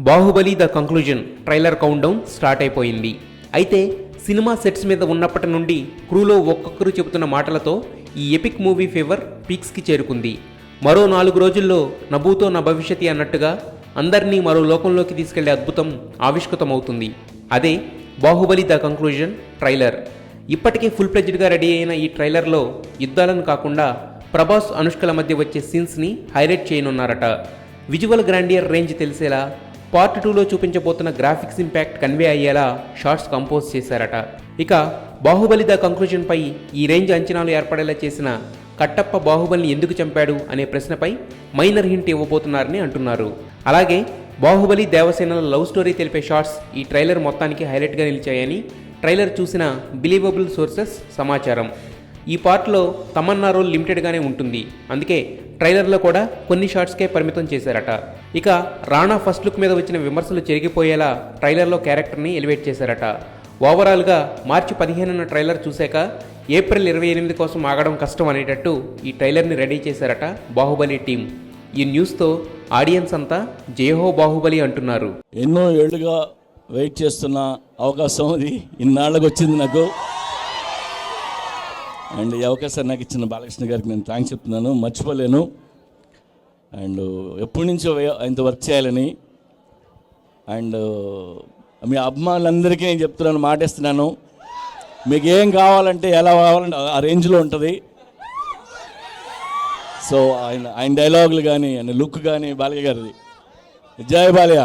Baahubali the conclusion trailer countdown start అయిపోయింది. అయితే cinema sets మీద ఉన్నప్పటి నుండి క్రూలో ఒక్కొక్కరు చెబుతున్న మాటలతో ఈ ఎపిక్ మూవీ ఫీవర్ పీక్స్కి చేరుకుంది. మరో 4 రోజుల్లో నభూతో నా భవిష్యతి అన్నట్టుగా అందరినీ మరో లోకంలోకి తీసుకెళ్లే అద్భుతం ఆవిష్కృతమవుతుంది. అదే బాహుబలి ద కంక్లూజన్ ట్రైలర్. ఇప్పటికే ఫుల్ ప్లెజ్డ్గా రెడీ అయిన ఈ ట్రైలర్లో యుద్ధాలను కాకుండా ప్రభాస్ అనుష్కల మధ్య వచ్చే సీన్స్ని హైలైట్ చేయనున్నారట. విజువల్ గ్రాండియర్ రేంజ్ తెలిసేలా పార్ట్ 2లో చూపించబోతున్న గ్రాఫిక్స్ ఇంపాక్ట్ కన్వే అయ్యేలా షార్ట్స్ కంపోజ్ చేశారట. ఇక బాహుబలి ద కంక్లూజన్పై ఈ రేంజ్ అంచనాలు ఏర్పడేలా చేసిన కట్టప్ప బాహుబలిని ఎందుకు చంపాడు అనే ప్రశ్నపై మైనర్ హింట్ ఇవ్వబోతున్నారని అంటున్నారు. అలాగే బాహుబలి దేవసేనల లవ్ స్టోరీ తెలిపే షార్ట్స్ ఈ ట్రైలర్ మొత్తానికి హైలైట్గా నిలిచాయని ట్రైలర్ చూసిన బిలీవబుల్ సోర్సెస్ సమాచారం. ఈ పార్ట్లో తమన్నా రోల్ లిమిటెడ్గానే ఉంటుంది. అందుకే ట్రైలర్లో కూడా కొన్ని షార్ట్స్కే పరిమితం చేశారట. ఇక రాణా ఫస్ట్ లుక్ మీద వచ్చిన విమర్శలు చెరిగిపోయేలా ట్రైలర్లో క్యారెక్టర్ని ఎలివేట్ చేశారట. ఓవరాల్గా మార్చి 15న ట్రైలర్ చూశాక ఏప్రిల్ 28 కోసం ఆగడం కష్టం అనేటట్టు ఈ ట్రైలర్ని రెడీ చేశారట బాహుబలి టీం. ఈ న్యూస్తో ఆడియన్స్ అంతా జయహో బాహుబలి అంటున్నారు. ఎన్నో ఏళ్ళుగా వెయిట్ చేస్తున్న అవకాశం ఇది ఇన్నాళ్ళకి వచ్చింది నాకు. అండ్ ఈ అవకాశం నాకు ఇచ్చిన బాలకృష్ణ గారికి నేను థ్యాంక్స్ చెప్తున్నాను, మర్చిపోలేను. అండ్ ఎప్పటి నుంచో ఆయనతో వర్క్ చేయాలని. అండ్ మీ అభిమానులందరికీ నేను చెప్తున్నాను, మాటిస్తున్నాను, మీకు ఏం కావాలంటే ఎలా కావాలంటే ఆ రేంజ్లో ఉంటుంది. సో ఆయన డైలాగులు కానీ ఆయన లుక్ కానీ బాలయ్య గారిది. జై బాలయ్య.